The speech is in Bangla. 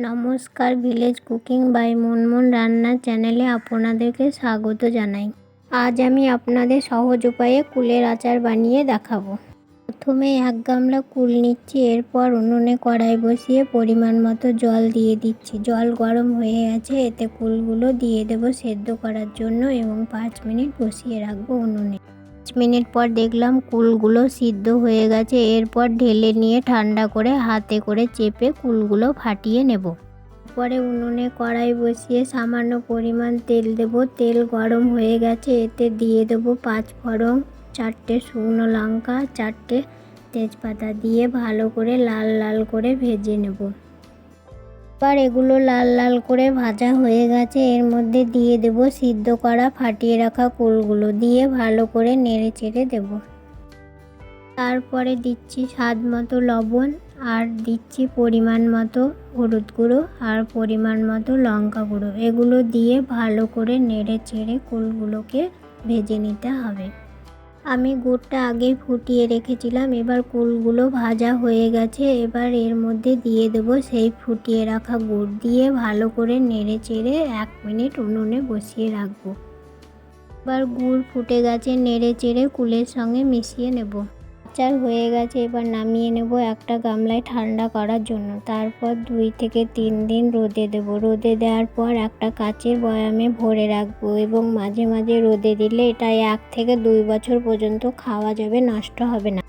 নমস্কার, ভিলেজ কুকিং বাই মুনমুন রান্নার চ্যানেলে আপনাদেরকে স্বাগত জানাই। আজ আমি আপনাদের সহজ উপায়ে কুলের আচার বানিয়ে দেখাবো। প্রথমে 1 গামলা কুল নিচ্ছি, এরপর উনুনে কড়াই বসিয়ে পরিমাণ মতো জল দিয়ে দিচ্ছি। জল গরম হয়ে গেছে, এতে কুলগুলো দিয়ে দেবো সেদ্ধ করার জন্য এবং 5 মিনিট বসিয়ে রাখবো উনুনে। 5 মিনিট পর দেখলাম কুলগুলো সিদ্ধ হয়ে গেছে। এরপর ঢেলে নিয়ে ঠান্ডা করে হাতে করে চেপে কুলগুলো ফাটিয়ে নেব। পরে উনুনে কড়াই বসিয়ে সামান্য পরিমাণ তেল দেব। তেল গরম হয়ে গেছে, এতে দিয়ে দেবো 5 ফোড়ন, 4টে শুকনো লঙ্কা, 4টে তেজপাতা দিয়ে ভালো করে লাল লাল করে ভেজে নেব। এবার এগুলো লাল লাল করে ভাজা হয়ে গেছে, এর মধ্যে দিয়ে দেব সিদ্ধ করা ফাটিয়ে রাখা কুলগুলো, দিয়ে ভালো করে নেড়ে চেড়ে দেব। তারপরে দিচ্ছি স্বাদ মতো লবণ, আর দিচ্ছি পরিমাণ মতো হলুদ গুঁড়ো আর পরিমাণ মতো লঙ্কা গুঁড়ো। এগুলো দিয়ে ভালো করে নেড়ে চেড়ে কুলগুলোকে ভেজে নিতে হবে। আমি গুড়টা আগেই ফুটিয়ে রেখেছিলাম। এবার কুলগুলো ভাজা হয়ে গেছে, এবার এর মধ্যে দিয়ে দেবো সেই ফুটিয়ে রাখা গুড়, দিয়ে ভালো করে নেড়ে চেড়ে 1 মিনিট উনুনে বসিয়ে রাখবো। এবার গুড় ফুটে গেছে, নেড়ে চেড়ে কুলের সঙ্গে মিশিয়ে নেব। আচার হয়ে গেছে, এবার নামিয়ে নেব একটা গামলায় ঠান্ডা করার জন্য। তারপর 2 থেকে 3 দিন রোদে দেব। রোদে দেওয়ার পর একটা কাচের বয়ামে ভরে রাখবো এবং মাঝে মাঝে রোদে দিলে এটা 1 থেকে 2 বছর পর্যন্ত খাওয়া যাবে, নষ্ট হবে না।